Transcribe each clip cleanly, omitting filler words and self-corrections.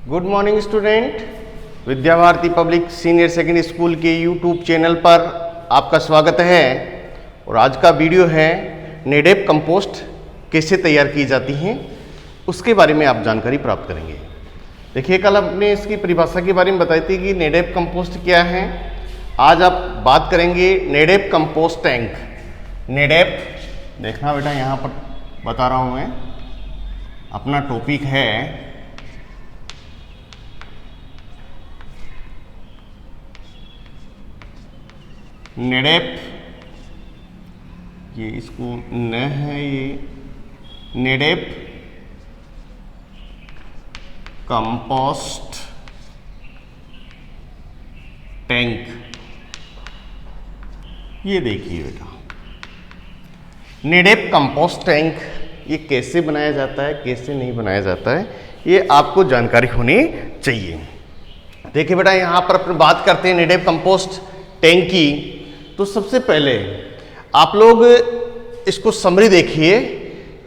Good morning student. Vidya Bharati public senior secondary school के YouTube channel पर आपका स्वागत है। और आज का वीडियो है नेडेप कंपोस्ट कैसे तैयार की जाती हैं उसके बारे में आप जानकारी प्राप्त करेंगे। देखिए, कल आपने इसकी परिभाषा के बारे में बताई थी कि नेडेप कंपोस्ट क्या है। आज आप बात करेंगे नेडेप कंपोस्ट टैंक। नेडेप देखना बेटा, यहाँ पर बता रहा हूँ मैं, अपना टॉपिक है नेडेप, ये इसको न है, ये नेडेप कंपोस्ट टैंक। ये देखिए बेटा, नेडेप कंपोस्ट टैंक ये कैसे बनाया जाता है, कैसे नहीं बनाया जाता है, ये आपको जानकारी होनी चाहिए। देखिए बेटा, यहाँ पर अपन बात करते हैं नेडेप कंपोस्ट टैंक की। तो सबसे पहले आप लोग इसको समरी देखिए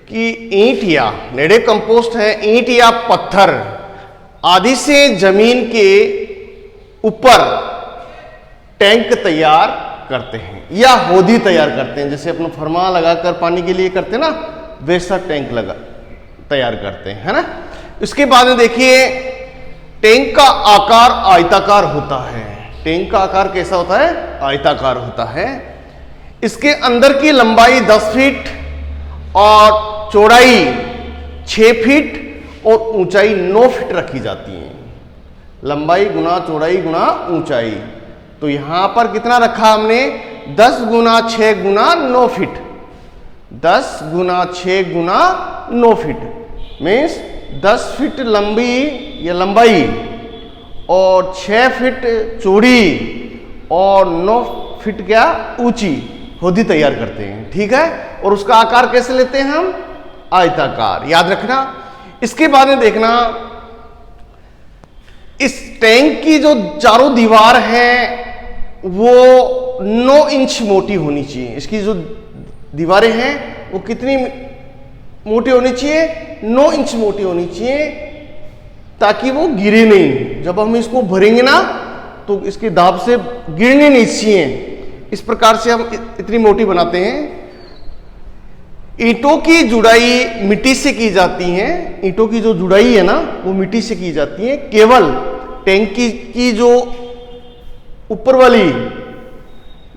कि ईंट या नेडेप कंपोस्ट है, ईंट या पत्थर आदि से जमीन के ऊपर टैंक तैयार करते हैं या होदी तैयार करते हैं। जैसे अपना फरमा लगाकर पानी के लिए करते हैं ना, वैसा टैंक लगा तैयार करते हैं, है ना। इसके बाद में देखिए, टैंक का आकार आयताकार होता है। टैंक का आकार कैसा होता है? आयताकार होता है। इसके अंदर की लंबाई 10 फीट और चौड़ाई 6 फीट और ऊंचाई 9 फीट रखी जाती है। लंबाई गुना चौड़ाई गुना ऊंचाई। तो यहां पर कितना रखा हमने? 10 गुना 6 गुना 9 फीट। 10 गुना 6 गुना 9 फीट मीन्स 10 फीट लंबी या लंबाई और 6 फीट चौड़ी और 9 फीट क्या ऊंची होदी तैयार करते हैं। ठीक है। और उसका आकार कैसे लेते हैं हम? आयताकार, याद रखना। इसके बाद में देखना, इस टैंक की जो चारों दीवार है वो 9 इंच मोटी होनी चाहिए। इसकी जो दीवारें हैं वो कितनी मोटी होनी चाहिए? 9 इंच मोटी होनी चाहिए, ताकि वो गिरे नहीं। जब हम इसको भरेंगे ना तो इसके दाब से गिरने नहीं चाहिए। इस प्रकार से हम इतनी मोटी बनाते हैं। ईंटों की जुड़ाई मिट्टी से की जाती है। ईंटों की जो जुड़ाई है ना वो मिट्टी से की जाती है। केवल टैंक की जो ऊपर वाली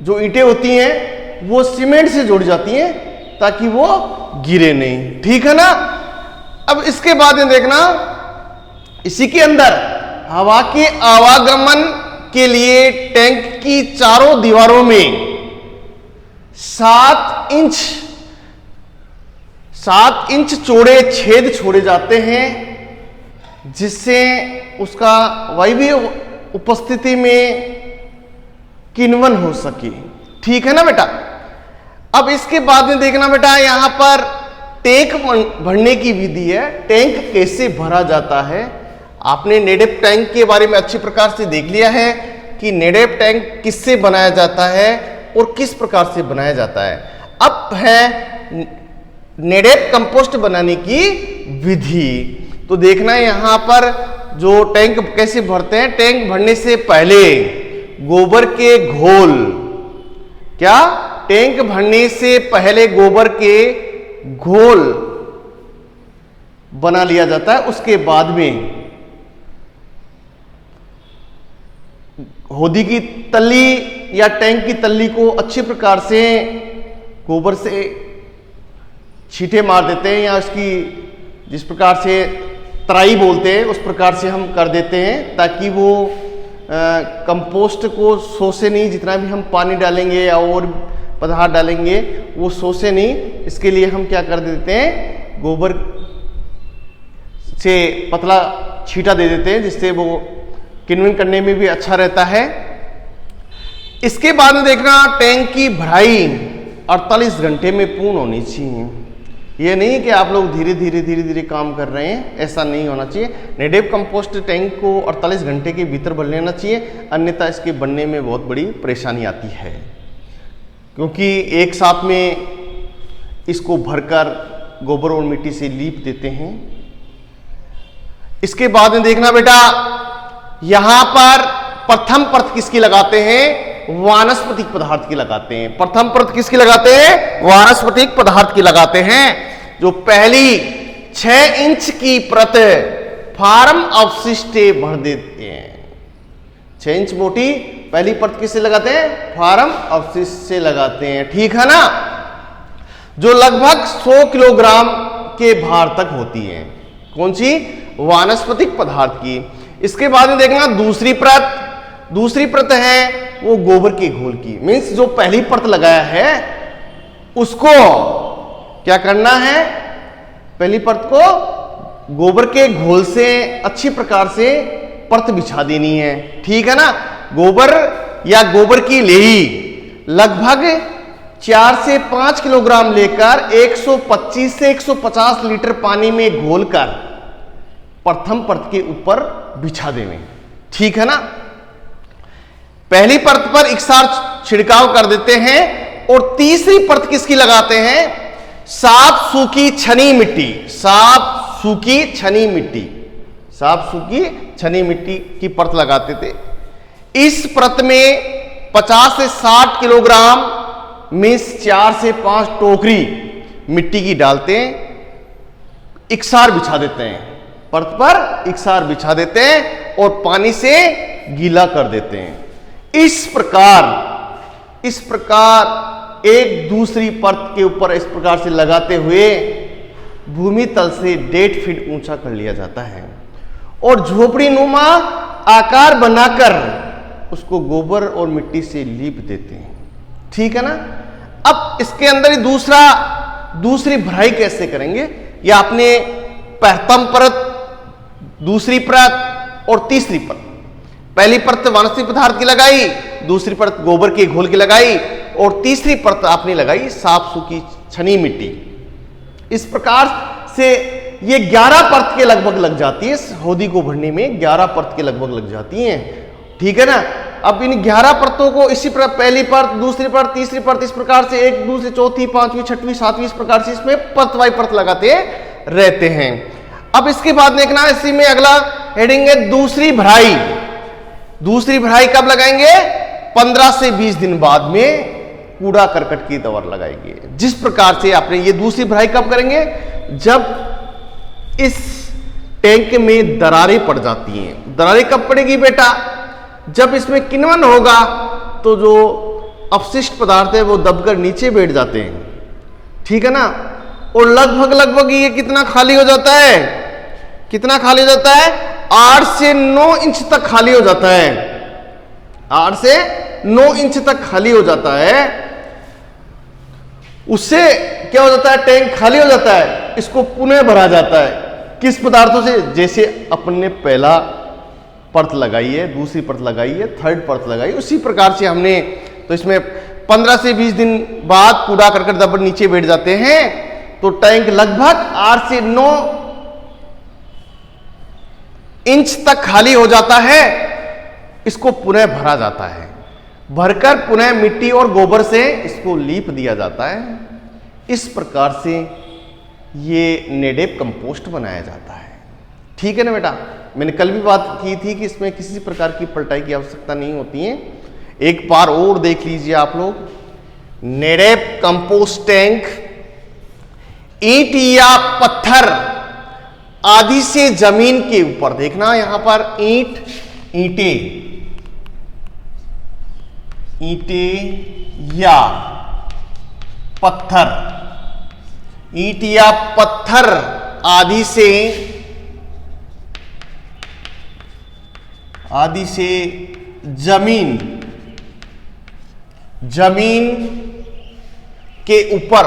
जो ईंटें होती हैं वो सीमेंट से जोड़ी जाती हैं ताकि वो गिरे नहीं। ठीक है ना। अब इसके बाद में देखना, इसी के अंदर हवा के आवागमन के लिए टैंक की चारों दीवारों में 7 इंच चौड़े छेद छोड़े जाते हैं, जिससे उसका वायवीय उपस्थिति में किण्वन हो सके। ठीक है ना बेटा। अब इसके बाद में देखना बेटा, यहां पर टैंक भरने की विधि है। टैंक कैसे भरा जाता है? आपने नेडेप टैंक के बारे में अच्छी प्रकार से देख लिया है कि नेडेप टैंक किससे बनाया जाता है और किस प्रकार से बनाया जाता है। अब है नेडेप कंपोस्ट बनाने की विधि। तो देखना है यहां पर जो टैंक कैसे भरते हैं। टैंक भरने से पहले गोबर के घोल, क्या? टैंक भरने से पहले गोबर के घोल बना लिया जाता है। उसके बाद में होदी की तल्ली या टैंक की तल्ली को अच्छी प्रकार से गोबर से छींटे मार देते हैं, या उसकी जिस प्रकार से तराई बोलते हैं उस प्रकार से हम कर देते हैं, ताकि वो कंपोस्ट को सोसे नहीं। जितना भी हम पानी डालेंगे या और पदार्थ डालेंगे वो सोसे नहीं। इसके लिए हम क्या कर देते हैं? गोबर से पतला छींटा दे देते हैं, जिससे वो किण्वन करने में भी अच्छा रहता है। इसके बाद में देखना, टैंक की भराई 48 घंटे में पूर्ण होनी चाहिए। ये नहीं कि आप लोग धीरे धीरे काम कर रहे हैं, ऐसा नहीं होना चाहिए। नेडेप कंपोस्ट टैंक को 48 घंटे के भीतर भर लेना चाहिए, अन्यथा इसके बनने में बहुत बड़ी परेशानी आती है, क्योंकि एक साथ में इसको भरकर गोबर और मिट्टी से लीप देते हैं। इसके बाद में देखना बेटा, यहां पर प्रथम परत किसकी लगाते हैं? वानस्पतिक पदार्थ की लगाते हैं। प्रथम परत किसकी लगाते हैं? वानस्पतिक पदार्थ की लगाते हैं। जो पहली 6 इंच की परत फार्म अवशिष्टे भर देते हैं। 6 इंच मोटी पहली परत किससे लगाते हैं? फार्म अवशिष्ट से लगाते हैं, ठीक है ना, जो लगभग 100 किलोग्राम के भार तक होती है। कौन सी? वानस्पतिक पदार्थ की। इसके बाद में देखना दूसरी परत, दूसरी परत है वो गोबर के घोल की। मीन्स जो पहली परत लगाया है उसको क्या करना है? पहली परत को गोबर के घोल से अच्छी प्रकार से परत बिछा देनी है, ठीक है ना। गोबर या गोबर की लेही लगभग 4 से 5 किलोग्राम लेकर 125 से 150 लीटर पानी में घोलकर प्रथम परत के ऊपर बिछा देंगे, ठीक है ना। पहली परत पर इकसार छिड़काव कर देते हैं और तीसरी परत किसकी लगाते हैं? साफ सूखी छनी मिट्टी, साफ सूखी छनी मिट्टी, साफ सूखी छनी मिट्टी की परत लगाते थे। इस परत में 50 से 60 किलोग्राम मीन्स 4 से 5 टोकरी मिट्टी की डालते हैं, इकसार बिछा देते हैं, परत पर इकसार बिछा देते हैं और पानी से गीला कर देते हैं। इस प्रकार एक दूसरी परत के ऊपर इस प्रकार से लगाते हुए भूमि तल से 1.5 फीट ऊंचा कर लिया जाता है और झोपड़ी नुमा आकार बनाकर उसको गोबर और मिट्टी से लीप देते हैं, ठीक है ना। अब इसके अंदर ही दूसरी भराई कैसे करेंगे? या आपने प्रथम परत, दूसरी परत और तीसरी परत, पहली परत वानस्पतिक पदार्थ की लगाई, दूसरी परत गोबर के घोल की लगाई और तीसरी परत आपने लगाई साफ सूखी छनी मिट्टी। इस प्रकार से ये 11 परत के लगभग लग जाती है। इस होदी को भरने में 11 परत के लगभग लग जाती हैं, ठीक है ना। अब इन 11 परतों को इसी प्रकार पहली परत, दूसरी परत, तीसरी परत, इस प्रकार से एक दूसरी, चौथी, पांचवी, छठवीं, सातवीं, इस प्रकार से इसमें परत वाई परत लगाते रहते हैं। अब इसके बाद देखना, इसी में अगला हेडिंग है दूसरी भराई। दूसरी भराई कब लगाएंगे? 15 से 20 दिन बाद में कूड़ा करकट की दवर लगाएंगे। जिस प्रकार से आपने ये दूसरी भराई कब करेंगे? जब इस टैंक में दरारें पड़ जाती हैं। दरारें कब पड़ेगी बेटा? जब इसमें किण्वन होगा तो जो अपशिष्ट पदार्थ है वो दबकर नीचे बैठ जाते हैं, ठीक है ना। और लगभग ये कितना खाली हो जाता है? कितना खाली हो जाता है? 8 से 9 इंच तक खाली हो जाता है। 8 से 9 इंच तक खाली हो जाता है। उससे क्या हो जाता है? टैंक खाली हो जाता है, इसको पुनः भरा जाता है। किस पदार्थों से? जैसे अपन ने पहला परत लगाई है, दूसरी परत लगाई है, थर्ड परत लगाई, उसी प्रकार से हमने तो इसमें 15 से 20 दिन बाद कूड़ा करकट दबकर नीचे बैठ जाते हैं तो टैंक लगभग 8 से 9 इंच तक खाली हो जाता है। इसको पुनः भरा जाता है, भरकर पुनः मिट्टी और गोबर से इसको लीप दिया जाता है। इस प्रकार से ये नेडेप कंपोस्ट बनाया जाता है, ठीक है ना बेटा। मैंने कल भी बात की थी कि इसमें किसी प्रकार की पलटाई की आवश्यकता नहीं होती है। एक बार और देख लीजिए आप लोग, नेडेप कंपोस्ट टैंक ईंट या पत्थर आदि से जमीन के ऊपर, देखना यहां पर ईंटें या पत्थर, ईंट या पत्थर आदि से जमीन के ऊपर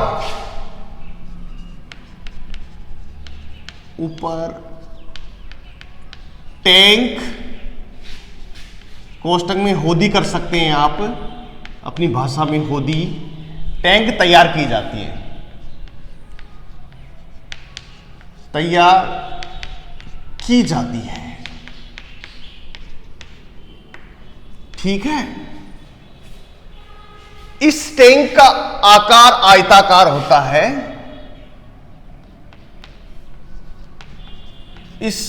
टैंक, कोष्टक में होदी कर सकते हैं आप, अपनी भाषा में होदी, टैंक तैयार की जाती है, तैयार की जाती है, ठीक है। इस टैंक का आकार आयताकार होता है। इस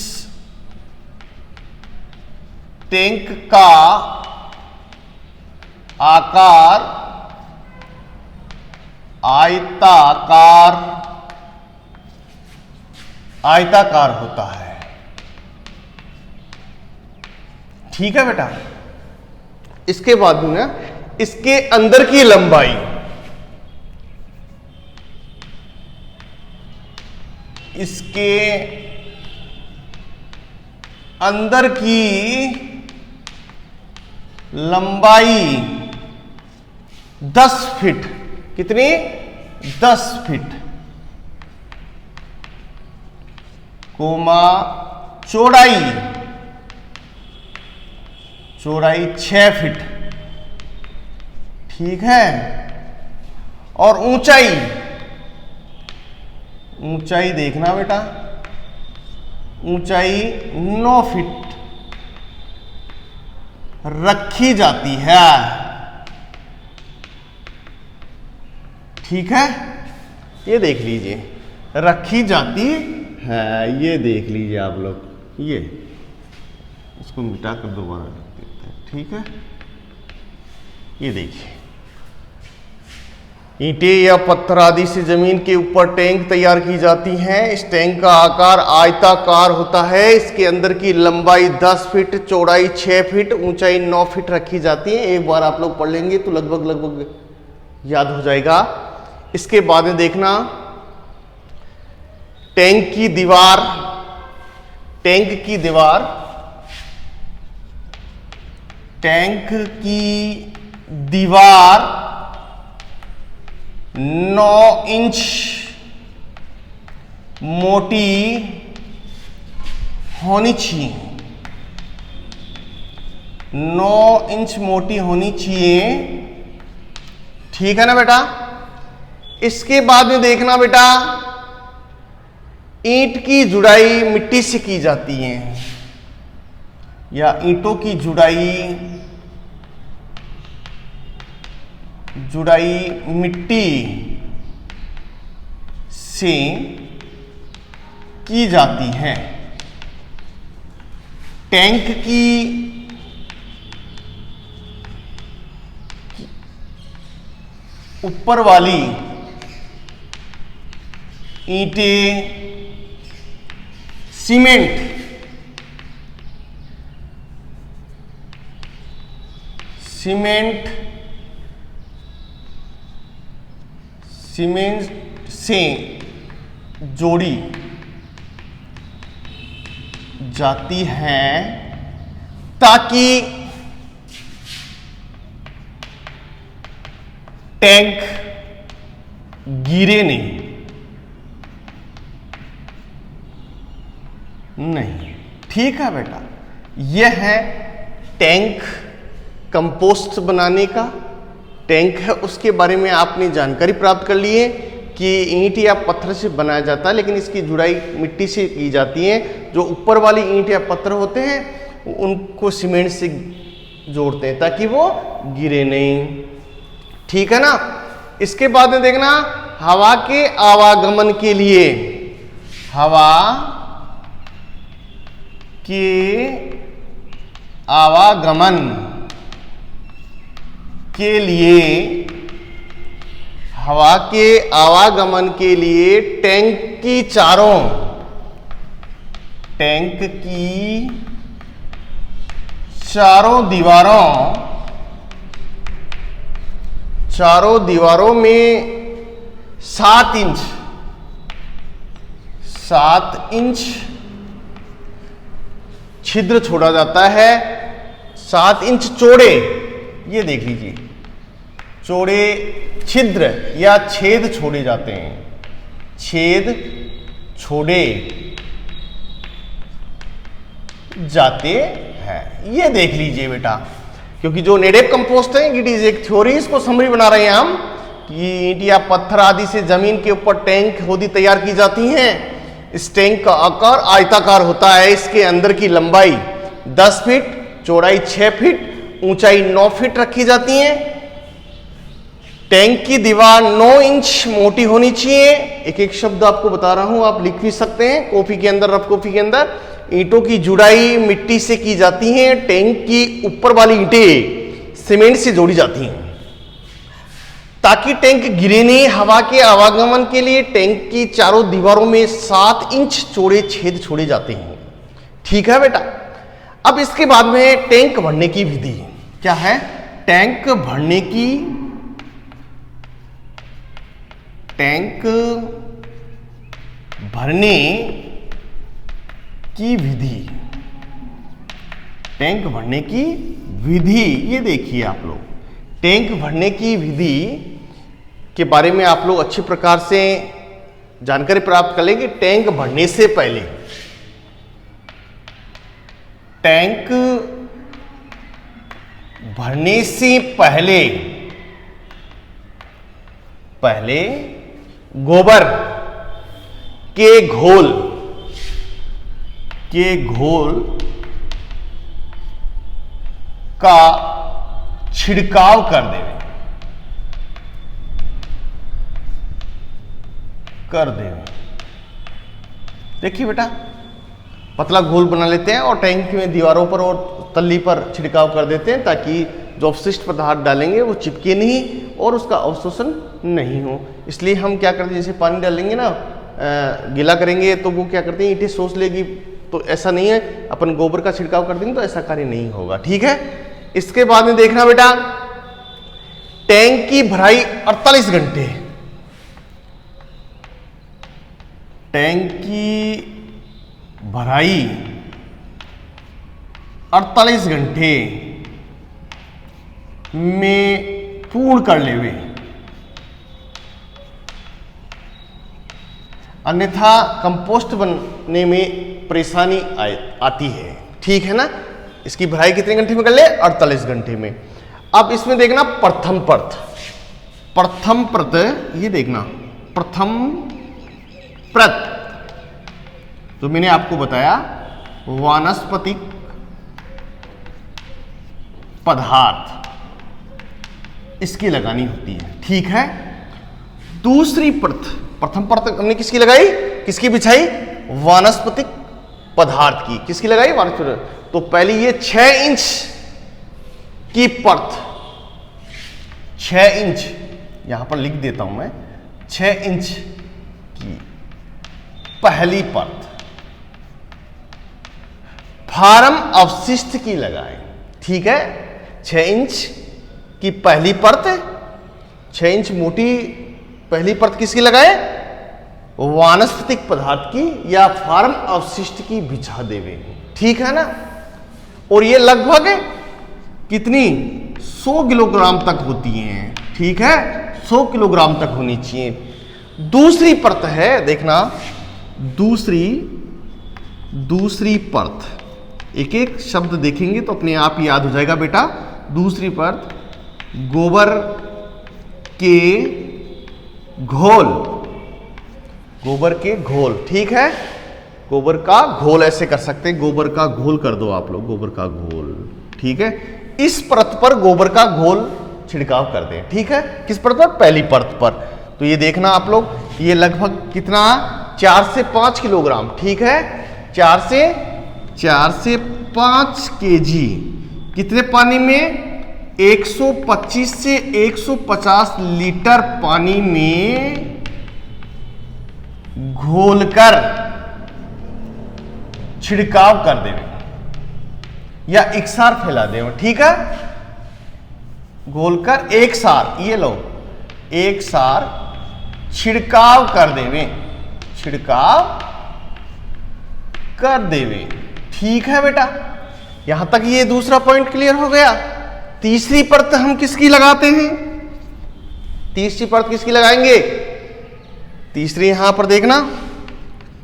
टैंक का आकार आयताकार होता है। ठीक है बेटा। इसके बाद में ना इसके अंदर की लंबाई, इसके अंदर की लंबाई 10 फीट। कितनी? 10 फीट। कोमा चौड़ाई 6 फीट। ठीक है। और ऊंचाई देखना बेटा, ऊंचाई 9 फीट रखी जाती है। ठीक है, ये देख लीजिए, रखी जाती है। ये देख लीजिए आप लोग, ये इसको मिटा कर दोबारा रख देते हैं। ठीक है, ये देखिए, ईंटें या पत्थर आदि से जमीन के ऊपर टैंक तैयार की जाती हैं। इस टैंक का आकार आयताकार होता है। इसके अंदर की लंबाई 10 फीट, चौड़ाई 6 फीट, ऊंचाई 9 फीट रखी जाती है। एक बार आप लोग पढ़ लेंगे तो लगभग याद हो जाएगा। इसके बाद में देखना, टैंक की दीवार 9 इंच मोटी होनी चाहिए। 9 इंच मोटी होनी चाहिए। ठीक है ना बेटा। इसके बाद में देखना बेटा, ईंट की जुड़ाई मिट्टी से की जाती है, या ईंटों की जुड़ाई मिट्टी से की जाती है। टैंक की ऊपर वाली ईंटें सीमेंट से जोड़ी जाती है ताकि टैंक गिरे नहीं। ठीक है बेटा, यह है टैंक। कंपोस्ट बनाने का टैंक है, उसके बारे में आपने जानकारी प्राप्त कर ली है कि ईंट या पत्थर से बनाया जाता है, लेकिन इसकी जुड़ाई मिट्टी से की जाती है। जो ऊपर वाली ईंट या पत्थर होते हैं उनको सीमेंट से जोड़ते हैं ताकि वो गिरे नहीं। ठीक है ना। इसके बाद में देखना, हवा के आवागमन के लिए हवा के आवागमन के लिए टैंक की चारों दीवारों में 7 इंच छिद्र छोड़ा जाता है। 7 इंच चौड़े, ये देख लीजिए, चौड़े छिद्र या छेद छोड़े जाते हैं। छेद छोड़े जाते हैं, ये देख लीजिए बेटा। क्योंकि जो नेडेव कंपोस्ट है, इट इज एक थ्योरी, इसको समरी बना रहे हैं हम कि ईंट या पत्थर आदि से जमीन के ऊपर टैंक होदी तैयार की जाती हैं। इस टैंक का आकार आयताकार होता है। इसके अंदर की लंबाई 10 फीट, चौड़ाई 6 फीट, ऊंचाई 9 फीट रखी जाती है। टैंक की दीवार 9 इंच मोटी होनी चाहिए। एक एक शब्द आपको बता रहा हूं, आप लिख भी सकते हैं कॉपी के अंदर, रफ कॉपी के अंदर। ईंटों की जुड़ाई मिट्टी से की जाती है, टैंक की ऊपर वाली ईंटें सीमेंट से जोड़ी जाती हैं ताकि टैंक गिरे नहीं। हवा के आवागमन के लिए टैंक की चारों दीवारों में 7 इंच चौड़े छेद छोड़े जाते हैं। ठीक है बेटा। अब इसके बाद में टैंक भरने की विधि क्या है? टैंक भरने की विधि, टैंक भरने की विधि, ये देखिए आप लोग, टैंक भरने की विधि के बारे में आप लोग अच्छी प्रकार से जानकारी प्राप्त कर लेंगे। टैंक भरने से पहले, टैंक भरने से पहले गोबर के घोल का छिड़काव कर देवे, देखिए बेटा, पतला घोल बना लेते हैं और टैंक में दीवारों पर और तल्ली पर छिड़काव कर देते हैं ताकि जो अवशिष्ट पदार्थ डालेंगे वो चिपके नहीं और उसका अवशोषण नहीं हो। इसलिए हम क्या करते हैं, जैसे पानी डालेंगे ना, गीला करेंगे तो वो क्या करते हैं, ईंटें सोच लेगी, तो ऐसा नहीं है। अपन गोबर का छिड़काव कर देंगे तो ऐसा कार्य नहीं होगा। ठीक है। इसके बाद में देखना बेटा, टैंक की भराई 48 घंटे, टैंक की भराई 48 घंटे में पूर्ण कर लेवे, अन्यथा कंपोस्ट बनने में परेशानी आती है। ठीक है ना। इसकी भराई कितने घंटे में कर ले? 48 घंटे में। अब इसमें देखना प्रथम परत, ये देखना प्रथम परत, तो मैंने आपको बताया वानस्पतिक पदार्थ इसकी लगानी होती है। ठीक है। दूसरी परत, प्रथम परत हमने किसकी लगाई, किसकी बिछाई? वानस्पतिक पदार्थ की। किसकी लगाई? वानस्पतिक। तो पहले ये 6 इंच की परत, 6 इंच, यहां पर लिख देता हूं मैं, 6 इंच की पहली परत फार्म अवशिष्ट की लगाएं। ठीक है। 6 इंच की पहली परत, 6 इंच मोटी पहली परत किसकी लगाए? वानस्पतिक पदार्थ की या फार्म अवशिष्ट की बिछा देवे। ठीक है ना। और ये लगभग कितनी 100 किलोग्राम तक होती हैं। ठीक है। 100 किलोग्राम तक होनी चाहिए। दूसरी परत है, देखना दूसरी परत, एक एक शब्द देखेंगे तो अपने आप याद हो जाएगा बेटा। दूसरी परत गोबर के घोल, ठीक है। गोबर का घोल ऐसे कर सकते हैं, गोबर का घोल कर दो आप लोग, गोबर का घोल। ठीक है। इस परत पर गोबर का घोल छिड़काव कर दें। ठीक है। किस परत पर? पहली परत पर। तो ये देखना आप लोग, ये लगभग कितना 4 से 5 किलोग्राम। ठीक है। 4 से 5 केजी कितने पानी में? 125 से 150 लीटर पानी में घोलकर छिड़काव कर देवे या एकसार फैला देवे। ठीक है। घोलकर एक सार, ये लो, एक सार छिड़काव कर देवे, ठीक है बेटा। यहां तक ये दूसरा पॉइंट क्लियर हो गया। तीसरी परत हम किसकी लगाते हैं? तीसरी परत किसकी लगाएंगे? तीसरी यहां पर देखना,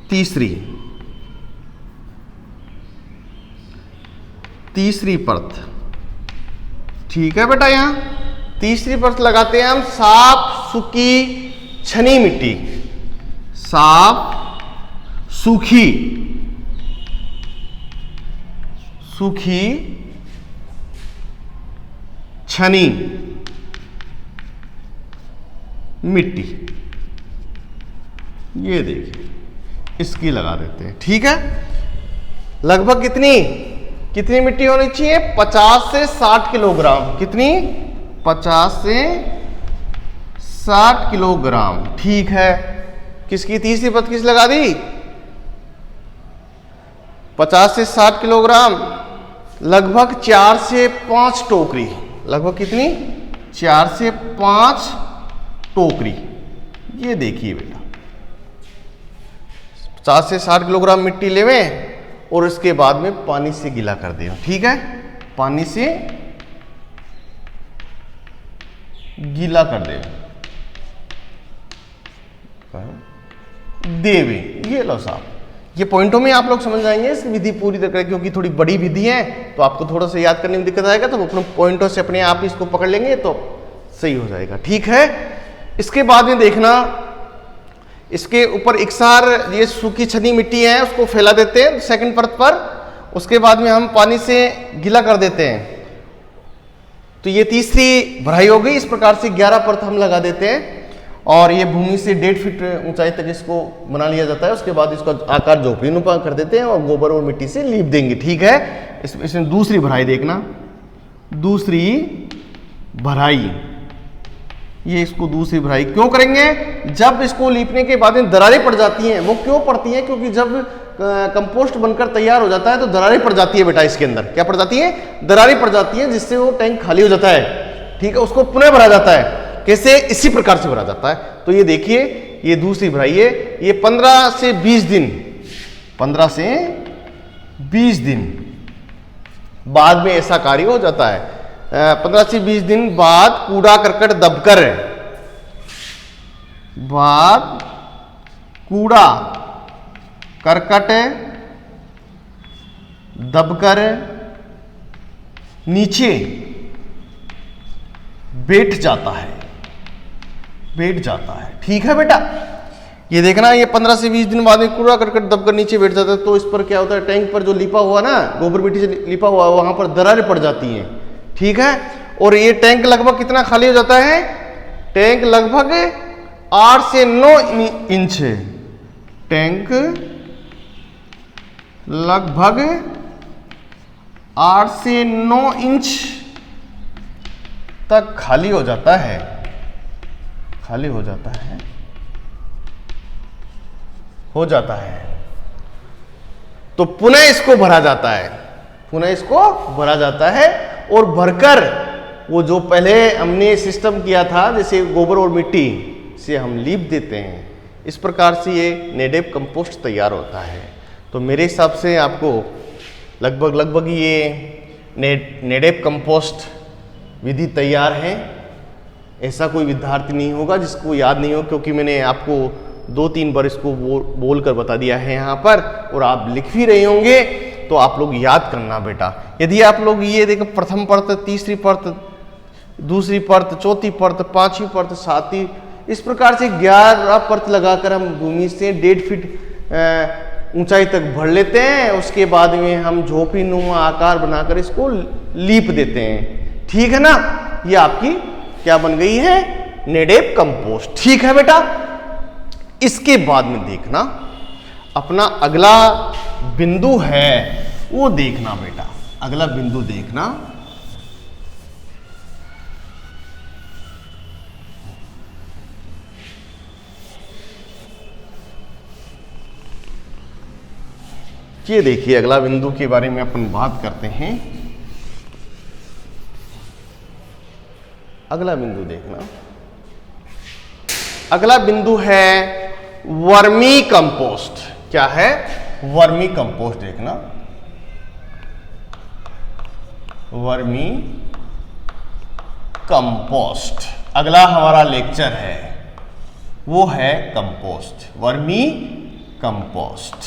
तीसरी परत। ठीक है बेटा। यहां तीसरी परत लगाते हैं हम साफ सूखी छनी मिट्टी, साफ सूखी छनी मिट्टी, ये देखिए इसकी लगा देते हैं। ठीक है। लगभग कितनी कितनी मिट्टी होनी चाहिए? 50 से 60 किलोग्राम। कितनी? 50 से 60 किलोग्राम। ठीक है, किसकी तीसरी पद किस लगा दी? 50 से 60 किलोग्राम, लगभग 4 से 5 टोकरी। लगभग कितनी? 4 से 5 टोकरी। ये देखिए बेटा, 50 से 60 किलोग्राम मिट्टी लेवें और इसके बाद में पानी से गीला कर दें। ठीक है, पानी से गीला कर देवे। ये लो साहब, ये पॉइंटों में आप लोग समझ जाएंगे इस विधि पूरी तरह, क्योंकि थोड़ी बड़ी विधि है तो आपको थोड़ा सा याद करने में दिक्कत आएगा, तो अपने पॉइंटों से अपने आप इसको पकड़ लेंगे तो सही हो जाएगा। ठीक है, इसके बाद में देखना, इसके ऊपर इकसार ये सूखी छनी मिट्टी है उसको फैला देते हैं सेकंड परत पर, उसके बाद में हम पानी से गीला कर देते हैं। तो ये तीसरी भराई हो गई। इस प्रकार से 11 परत हम लगा देते हैं और ये भूमि से 1.5 फीट ऊंचाई तक इसको बना लिया जाता है। उसके बाद इसका आकार झोपड़ी नुमा कर देते हैं और गोबर और मिट्टी से लीप देंगे। ठीक है, इसमें दूसरी भराई देखना, दूसरी भराई, ये इसको दूसरी भराई क्यों करेंगे? जब इसको लीपने के बाद में दरारें पड़ जाती हैं। वो क्यों पड़ती हैं? क्योंकि जब कंपोस्ट बनकर तैयार हो जाता है तो दरारें पड़ जाती है बेटा। इसके अंदर क्या पड़ जाती है? दरारें पड़ जाती हैं, जिससे वो टैंक खाली हो जाता है। ठीक है, उसको पुनः भरा जाता है। कैसे? इसी प्रकार से भरा जाता है। तो ये देखिए, ये दूसरी भराई है, ये 15 से 20 दिन 15 से 20 दिन बाद में ऐसा कार्य हो जाता है। 15 से 20 दिन बाद कूड़ा करकट दबकर, बाद कूड़ा करकट दबकर नीचे बैठ जाता है, बैठ जाता है। ठीक है बेटा, ये देखना, ये 15 से 20 दिन बाद में कूड़ा करकट दबकर नीचे बैठ जाता है। तो इस पर क्या होता है? टैंक पर जो लिपा हुआ ना, गोबर मिट्टी से लिपा हुआ, वहां पर दरारें पड़ जाती हैं। ठीक है, और ये टैंक लगभग कितना खाली हो जाता है? टैंक लगभग 8 से 9 इंच, टैंक लगभग 8 से 9 इंच तक खाली हो जाता है, खाली हो जाता है, हो जाता है। तो पुनः इसको भरा जाता है, पुनः इसको भरा जाता है और भरकर वो जो पहले हमने सिस्टम किया था, जैसे गोबर और मिट्टी से हम लीप देते हैं, इस प्रकार से ये नेडेप कंपोस्ट तैयार होता है। तो मेरे हिसाब से आपको लगभग ये नेडेप कंपोस्ट विधि तैयार है। ऐसा कोई विद्यार्थी नहीं होगा जिसको याद नहीं हो, क्योंकि मैंने आपको 2-3 बार इसको बोल कर बता दिया है यहाँ पर, और आप लिख भी रहे होंगे। तो आप लोग याद करना बेटा। यदि आप लोग ये देखो, प्रथम परत, तीसरी परत, दूसरी परत, चौथी परत, 5वीं परत, 7वीं, इस प्रकार से 11 परत लगाकर हम भूमि से 1.5 फीट ऊंचाई तक भर लेते हैं। उसके बाद में हम झोपड़ी नुमा आकार बनाकर इसको लीप देते हैं। ठीक है ना, ये आपकी क्या बन गई है? नेडेप कंपोस्ट। ठीक है बेटा, इसके बाद में देखना अपना अगला बिंदु है, वो देखना बेटा। अगला बिंदु देखना, ये देखिए, अगला बिंदु के बारे में अपन बात करते हैं। अगला बिंदु देखना, अगला बिंदु है वर्मी कंपोस्ट। क्या है? Vermi compost. देखना, वर्मी कंपोस्ट अगला हमारा लेक्चर है, वो है compost, vermi compost,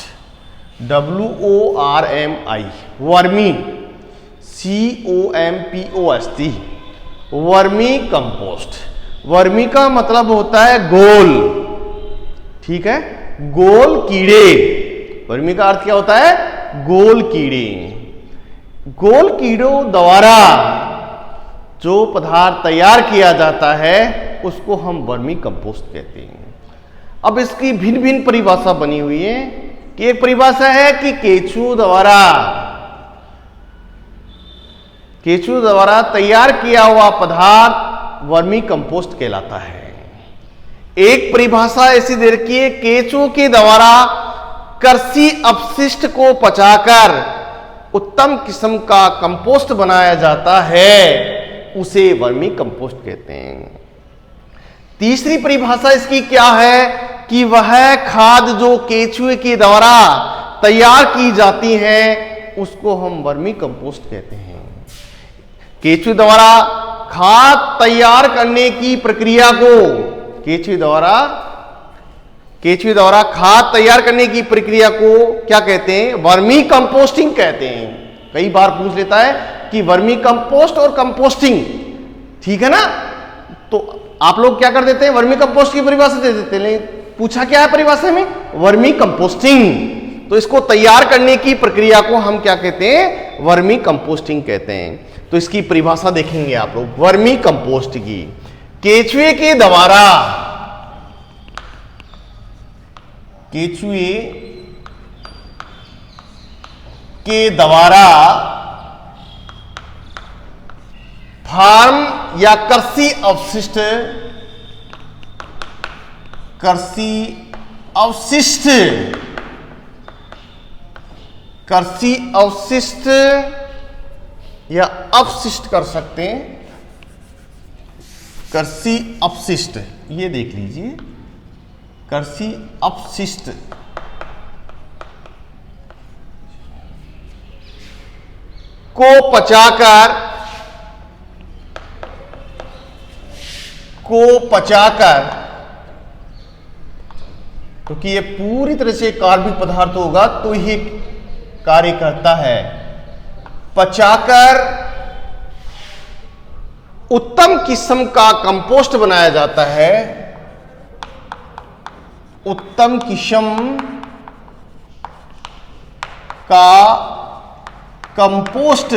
WORMI, vermi, COMPOST, vermi compost. Vermi का मतलब होता है गोल। ठीक है, गोल कीड़े। वर्मी का अर्थ क्या होता है? गोल कीड़े। गोल कीड़ों द्वारा जो पदार्थ तैयार किया जाता है उसको हम वर्मी कंपोस्ट कहते हैं। अब इसकी भिन्न भिन्न परिभाषा बनी हुई है। कि एक परिभाषा है कि केचुओं द्वारा तैयार किया हुआ पदार्थ वर्मी कंपोस्ट कहलाता है। एक परिभाषा ऐसी दे रखी है, केचुओं के द्वारा कृषि अपशिष्ट को पचाकर उत्तम किस्म का कंपोस्ट बनाया जाता है, उसे वर्मी कंपोस्ट कहते हैं। तीसरी परिभाषा इसकी क्या है कि वह खाद जो केचुए के द्वारा तैयार की जाती है उसको हम वर्मी कंपोस्ट कहते हैं। केचुए द्वारा खाद तैयार करने की प्रक्रिया को केचुए द्वारा खाद तैयार करने की प्रक्रिया को क्या कहते हैं? वर्मी कंपोस्टिंग कहते हैं। कई बार पूछ लेता है कि वर्मी कंपोस्ट और कंपोस्टिंग, ठीक है ना? तो आप लोग क्या कर देते हैं, वर्मी कंपोस्ट की परिभाषा दे देते हैं, पूछा क्या है परिभाषा में? Vermi composting. तो इसको तैयार करने की प्रक्रिया को हम क्या कहते हैं? वर्मी कंपोस्टिंग कहते हैं। तो इसकी परिभाषा देखेंगे आप लोग वर्मी कंपोस्ट की। केचुए के द्वारा फार्म या कृषि अवशिष्ट या अपशिष्ट कर सकते हैं। कृषि अपशिष्ट, ये देख लीजिए, कृषि अपशिष्ट को पचाकर क्योंकि ये पूरी तरह से कार्बनिक पदार्थ होगा तो ये कार्य करता है। पचाकर उत्तम किस्म का कंपोस्ट बनाया जाता है। उत्तम किस्म का कंपोस्ट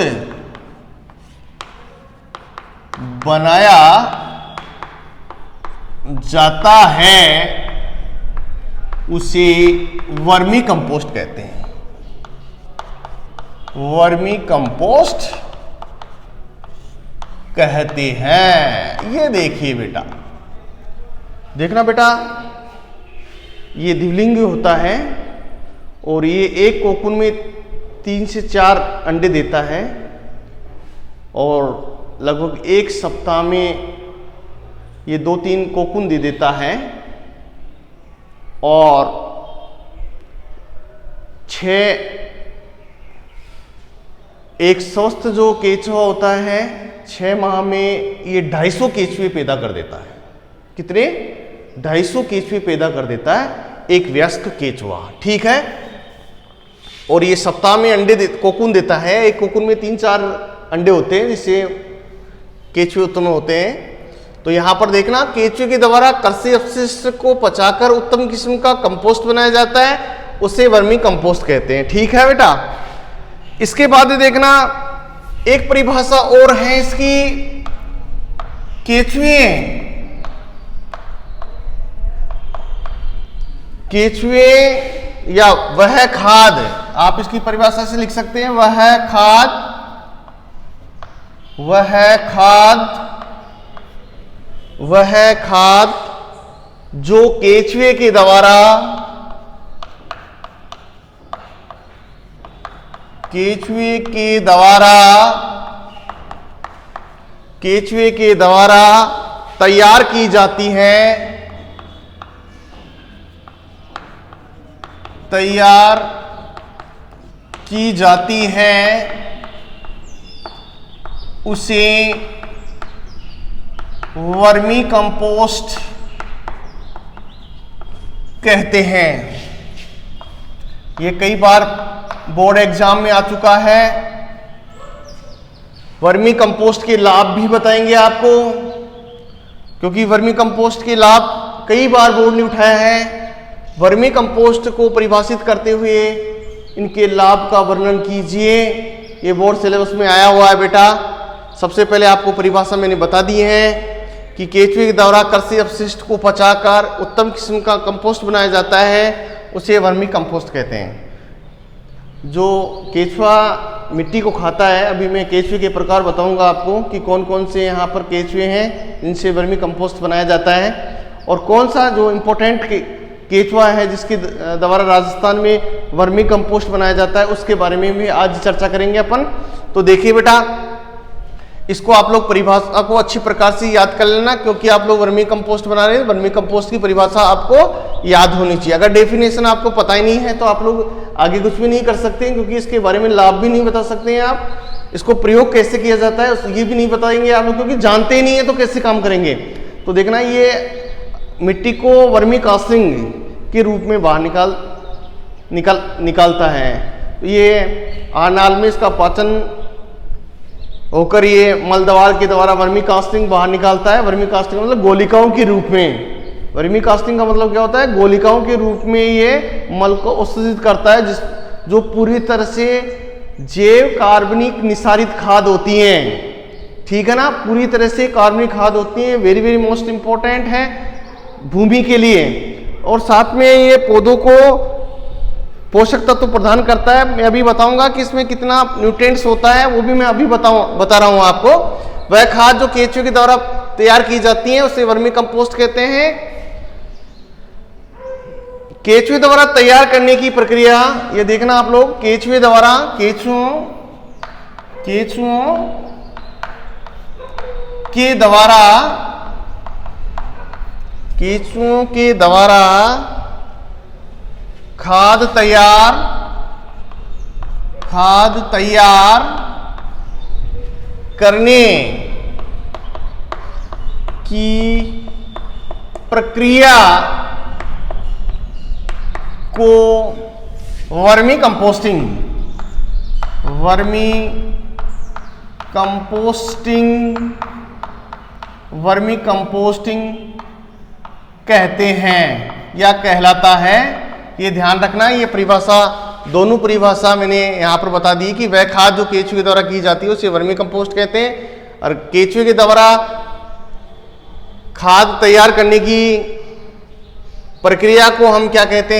बनाया जाता है, उसे वर्मी कंपोस्ट कहते हैं। वर्मी कंपोस्ट कहते हैं। ये देखिए बेटा, देखना बेटा, ये द्विलिंगी होता है और ये एक कोकून में 3 से 4 अंडे देता है और लगभग एक सप्ताह में ये 2-3 कोकून दे देता है और 6 एक स्वस्थ जो केचुआ होता है 6 माह में ये 250 केचुए पैदा कर देता है। कितने? 250 केचुए पैदा कर देता है एक वयस्क केचुआ, ठीक है। और ये सप्ताह में कोकून देता है। एक कोकून में 3-4 अंडे होते हैं जिससे केचुए उत्पन्न होते हैं। तो यहां पर देखना, केचुए के द्वारा कृषि अपशिष्ट को पचाकर उत्तम किस्म का कंपोस्ट बनाया जाता है, उसे वर्मी कंपोस्ट कहते हैं, ठीक है बेटा। इसके बाद देखना, एक परिभाषा और है इसकी, केचुए या वह खाद, आप इसकी परिभाषा से लिख सकते हैं, वह खाद जो केचुए के द्वारा तैयार की जाती है, उसे वर्मी कंपोस्ट कहते हैं। ये कई बार बोर्ड एग्जाम में आ चुका है। वर्मी कंपोस्ट के लाभ भी बताएंगे आपको, क्योंकि वर्मी कंपोस्ट के लाभ कई बार बोर्ड ने उठाया है। वर्मी कंपोस्ट को परिभाषित करते हुए इनके लाभ का वर्णन कीजिए। ये बोर्ड सिलेबस में आया हुआ है बेटा। सबसे पहले आपको परिभाषा मैंने बता दी है कि केचुए के द्वारा कृषि अपशिष्ट को पचाकर उत्तम किस्म का कंपोस्ट बनाया जाता है, उसे वर्मी कंपोस्ट कहते हैं। जो केचुआ मिट्टी को खाता है, अभी मैं केचुए के प्रकार बताऊंगा आपको कि कौन कौन से यहाँ पर केचुए हैं जिनसे वर्मी कंपोस्ट बनाया जाता है, और कौन सा जो इम्पोर्टेंट केचुआ है जिसके द्वारा राजस्थान में वर्मी कंपोस्ट बनाया जाता है, उसके बारे में भी आज चर्चा करेंगे अपन। तो देखिए बेटा, इसको आप लोग परिभाषा को अच्छी प्रकार से याद कर लेना, क्योंकि आप लोग वर्मी कंपोस्ट बना रहे हैं। वर्मी कंपोस्ट की परिभाषा आपको याद होनी चाहिए। अगर डेफिनेशन आपको पता ही नहीं है तो आप लोग आगे कुछ भी नहीं कर सकते, क्योंकि इसके बारे में लाभ भी नहीं बता सकते हैं आप। इसको प्रयोग कैसे किया जाता है ये भी नहीं बताएंगे आप लोग, क्योंकि जानते ही नहीं है तो कैसे काम करेंगे। तो देखना, ये मिट्टी को वर्मी कास्टिंग के रूप में बाहर निकालता है। तो ये आनाल में इसका पाचन होकर ये मलद्वार के द्वारा वर्मी कास्टिंग बाहर निकालता है। वर्मी कास्टिंग मतलब गोलिकाओं के रूप में। वर्मी कास्टिंग का मतलब क्या होता है? गोलिकाओं के रूप में ये मल को उत्सर्जित करता है, जो पूरी तरह से जैव कार्बनिक निसारित खाद होती हैं। ठीक है ना, पूरी तरह से कार्बनिक खाद होती हैं। वेरी वेरी मोस्ट इंपॉर्टेंट है भूमि के लिए, और साथ में ये पौधों को पोषक तत्व प्रदान करता है। मैं अभी बताऊंगा कि इसमें कितना न्यूट्रिएंट्स होता है, वो भी मैं अभी बता रहा हूं आपको। वह खाद जो केचुए के द्वारा तैयार की जाती है उसे वर्मी कंपोस्ट कहते हैं। केचुए द्वारा तैयार करने की प्रक्रिया ये देखना आप लोग, केचुए द्वारा केचुओं के द्वारा खाद तैयार करने की प्रक्रिया को वर्मी कंपोस्टिंग कहते हैं या कहलाता है। ये ध्यान रखना, ये परिभाषा, दोनों परिभाषा मैंने यहाँ पर बता दी कि वह खाद जो केचुए के द्वारा की जाती है उसे वर्मी कंपोस्ट कहते हैं, और केचुए के द्वारा खाद तैयार करने की प्रक्रिया को हम क्या कहते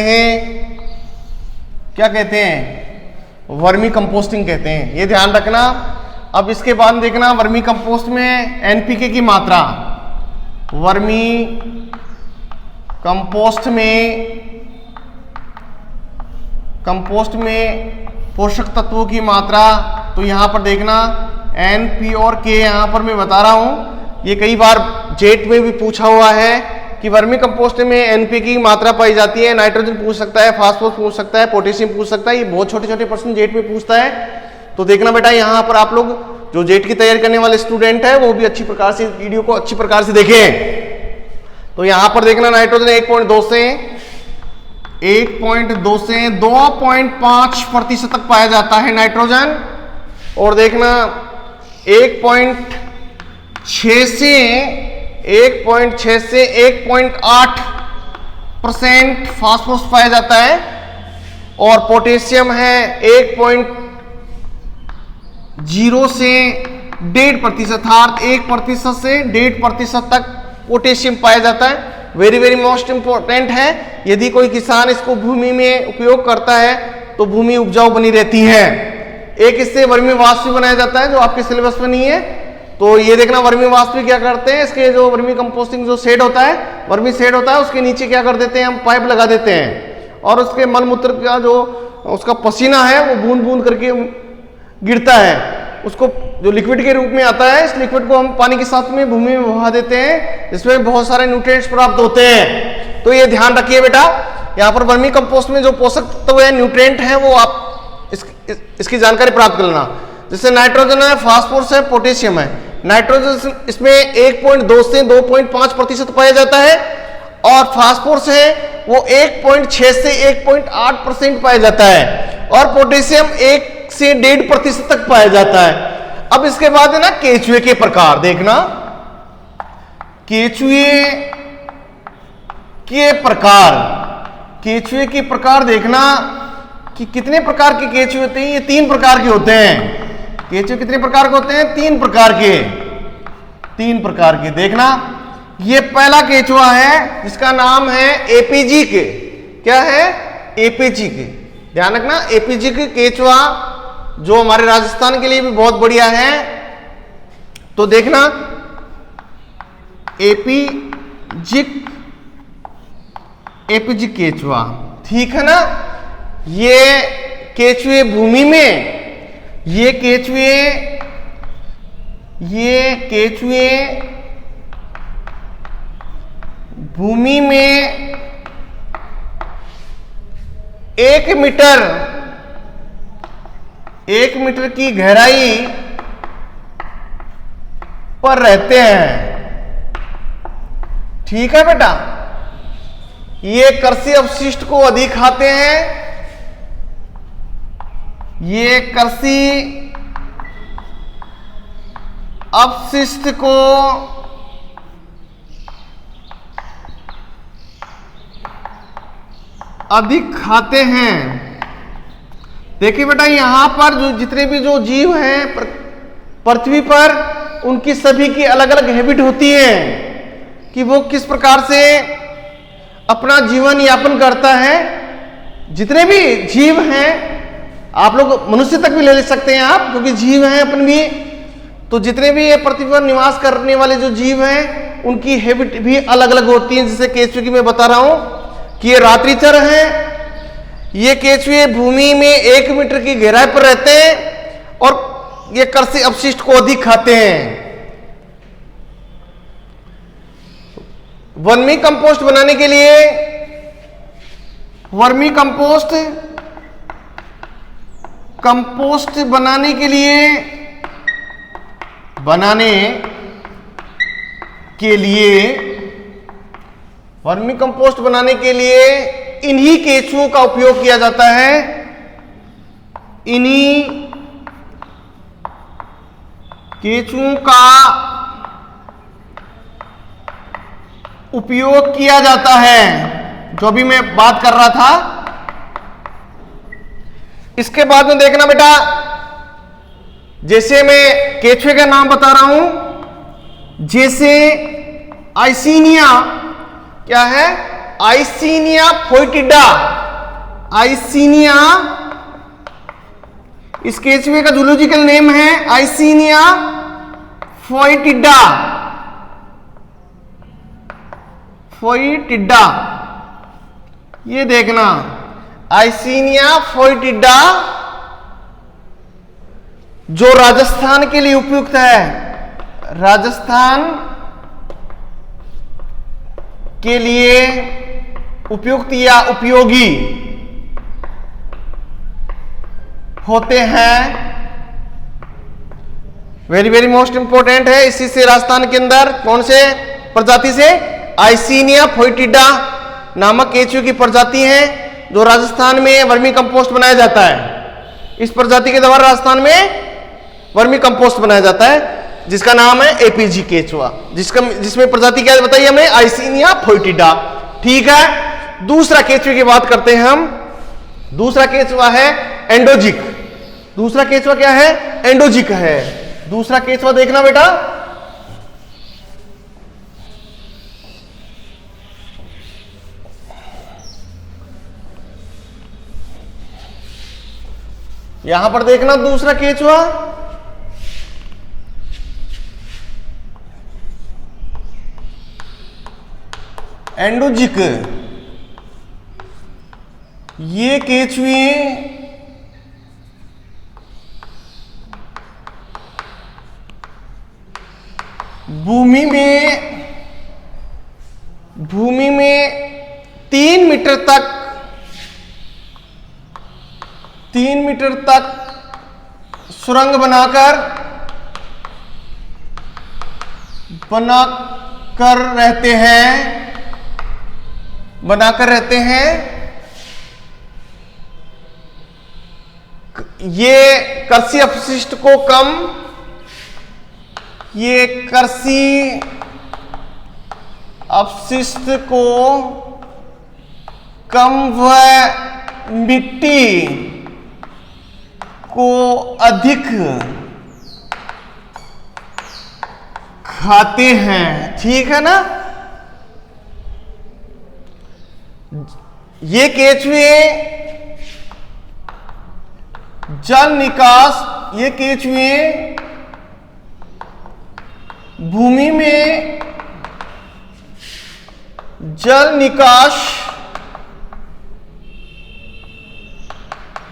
हैं? वर्मी कंपोस्टिंग कहते हैं। ये ध्यान रखना। अब इसके बाद देखना, वर्मी कंपोस्ट में एनपीके की मात्रा, वर्मी कंपोस्ट में पोषक तत्वों की मात्रा, तो यहां पर देखना एन, पी और के यहां पर मैं बता रहा हूं। ये कई बार जेट में भी पूछा हुआ है कि वर्मी कंपोस्ट में एनपी की मात्रा पाई जाती है। नाइट्रोजन पूछ सकता है, फास्फोरस पूछ सकता है, पोटेशियम पूछ सकता है। ये बहुत छोटे छोटे प्रश्न जेट में पूछता है। तो देखना बेटा, यहां पर आप लोग जो जेट की तैयारी करने वाले स्टूडेंट है वो भी अच्छी प्रकार से वीडियो को अच्छी प्रकार से देखें। तो यहां पर देखना, नाइट्रोजन 1.2 से 2.5% तक पाया जाता है नाइट्रोजन, और देखना 1.6 से 1.8% फास्फोरस पाया जाता है, और पोटेशियम है 1.0 से 1.5%, 1% से 1.5% तक पोटेशियम पाया जाता है। वेरी वेरी मोस्ट इंपॉर्टेंट है। यदि कोई किसान इसको भूमि में उपयोग करता है तो भूमि उपजाऊ बनी रहती है। एक इससे वर्मी वाष्प भी बनाया जाता है जो आपके सिलेबस में नहीं है। तो ये देखना, वर्मी वाष्प भी क्या करते हैं, इसके जो वर्मी कंपोस्टिंग जो शेड होता है, वर्मी शेड होता है, उसके नीचे क्या कर देते हैं, हम पाइप लगा देते हैं, और उसके मलमूत्र का जो उसका पसीना है वो बूंद बूंद करके गिरता है, उसको जो लिक्विड के रूप में आता है, इस लिक्विड को हम पानी के साथ में भूमि में बहा देते हैं, इसमें बहुत सारे न्यूट्रिएंट्स प्राप्त होते हैं। तो ये ध्यान रखिए बेटा, यहाँ पर वर्मी कंपोस्ट में जो पोषक तत्व है, न्यूट्रिएंट है, वो आप इसकी जानकारी प्राप्त कर लेना। जैसे नाइट्रोजन है, फास्फोरस है, पोटेशियम है। नाइट्रोजन इसमें 1.2 से 2.5% पाया जाता है, और फास्फोरस है वो 1.6 से 1.8% पाया जाता है, और पोटेशियम 1 से 1.5% तक पाया जाता है। अब इसके बाद है ना केचुए के प्रकार, देखना केचुए के प्रकार देखना कि कितने प्रकार के केचुए होते हैं। ये 3 प्रकार के होते हैं। केचुए कितने प्रकार के होते हैं? 3 प्रकार के। देखना, ये पहला केचुआ है जिसका नाम है एपीजी के, क्या है? एपीजी के, ध्यान रखना एपीजी के केचुआ जो हमारे राजस्थान के लिए भी बहुत बढ़िया है। तो देखना एपीजी केचुआ, ठीक है ना। ये केचुए भूमि में, ये केचुए भूमि में 1 मीटर की गहराई पर रहते हैं, ठीक है बेटा। ये कृषि अपशिष्ट को अधिक खाते हैं, ये कृषि अपशिष्ट को अधिक खाते हैं। देखिए बेटा यहां पर जो जितने भी जो जीव हैं पृथ्वी पर, उनकी सभी की अलग अलग हैबिट होती है कि वो किस प्रकार से अपना जीवन यापन करता है। जितने भी जीव हैं, आप लोग मनुष्य तक भी ले सकते हैं आप, क्योंकि जीव हैं अपन भी। तो जितने भी ये पृथ्वी पर निवास करने वाले जो जीव हैं, उनकी हैबिट भी अलग अलग होती है। जैसे केचुए की मैं बता रहा हूं कि ये रात्रिचर हैं। ये केचुए भूमि में 1 मीटर की गहराई पर रहते हैं और ये कृषि अपशिष्ट को अधिक खाते हैं। वर्मी कंपोस्ट बनाने के लिए, वर्मी कंपोस्ट बनाने के लिए वर्मी कंपोस्ट बनाने के लिए इन्हीं केचुओं का उपयोग किया जाता है। इन्हीं केचुओं का उपयोग किया जाता है, जो भी मैं बात कर रहा था। इसके बाद में देखना बेटा, जैसे मैं केचुए का नाम बता रहा हूं, जैसे आइसिनिया, क्या है? आइसिनिया फोइटिडा। आइसिनिया, इस केचुए का जूलॉजिकल नेम है आइसिनिया फोइटिडा। फोइटिडा, ये देखना आइसिनिया फोइटिडा, जो राजस्थान के लिए उपयुक्त है। राजस्थान के लिए उपयुक्त या उपयोगी होते हैं। वेरी वेरी मोस्ट इंपॉर्टेंट है। इसी से राजस्थान के अंदर कौन से प्रजाति से? आइसिनिया फोइटिडा नामक केचुए की प्रजाति है, जो राजस्थान में वर्मी कंपोस्ट बनाया जाता है। इस प्रजाति के द्वारा राजस्थान में वर्मी कंपोस्ट बनाया जाता है, जिसका नाम है एपीजी केचुआ, जिसमें प्रजाति क्या बताई हमने? आइसिनिया फोइटिडा। ठीक है, दूसरा केचुए की बात करते हैं हम। दूसरा केचुआ है एंडोजिक। दूसरा केचुआ क्या है? एंडोजिक है। दूसरा केचुआ देखना बेटा, यहां पर देखना दूसरा केचुआ, एंडोजिक। ये केचुए भूमि में 3 मीटर तक सुरंग बनाकर रहते हैं। ये कृषि अपशिष्ट को कम व मिट्टी को अधिक खाते हैं। ठीक है ना? ये केचुए जल निकास, ये केचुए भूमि में जल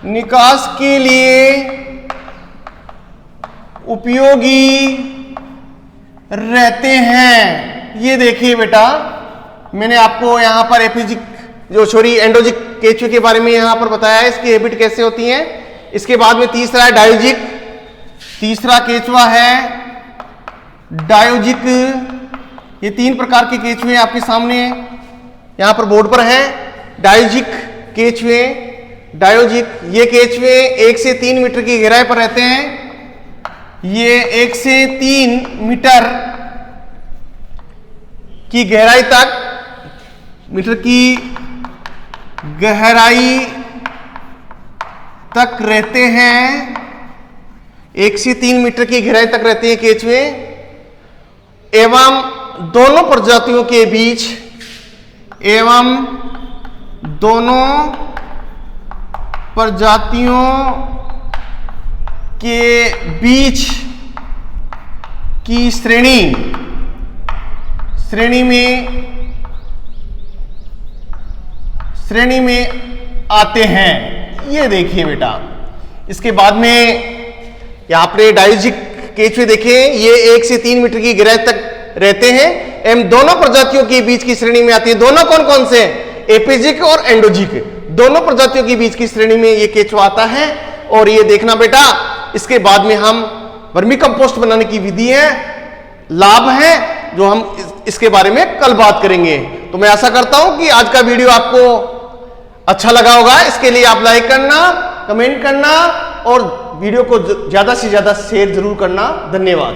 निकास के लिए उपयोगी रहते हैं। ये देखिए बेटा, मैंने आपको यहां पर एपिजिक एंडोजिक केचुए के बारे में यहां पर बताया है, इसकी हैबिट कैसे होती है। इसके बाद में तीसरा है डायोजिक, तीसरा केचुआ है डायोजिक। ये 3 प्रकार के केचुए आपके सामने यहां पर बोर्ड पर है। डायोजिक केचुए, डायोजिक, ये केचुए 1 से 3 मीटर की गहराई पर रहते हैं। ये 1 से 3 मीटर की गहराई तक, मीटर की गहराई तक रहते हैं। 1 से 3 मीटर की गहराई तक रहते हैं केचुए, एवं दोनों प्रजातियों के बीच, एवं दोनों प्रजातियों के बीच की श्रेणी में आते हैं। ये देखिए बेटा, इसके बाद में यहां पर डायोजिक केचुए देखें, ये 1 से 3 मीटर की गहराई तक रहते हैं एवं दोनों प्रजातियों के बीच की श्रेणी में आती है। दोनों कौन कौन से? एपिजिक और एंडोजिक, दोनों प्रजातियों के बीच की श्रेणी में ये केचुआ आता है। और ये देखना बेटा, इसके बाद में हम वर्मी कंपोस्ट बनाने की विधि है, लाभ है, जो हम इसके बारे में कल बात करेंगे। तो मैं आशा करता हूं कि आज का वीडियो आपको अच्छा लगा होगा। इसके लिए आप लाइक करना, कमेंट करना और वीडियो को ज्यादा से ज्यादा शेयर जरूर करना। धन्यवाद।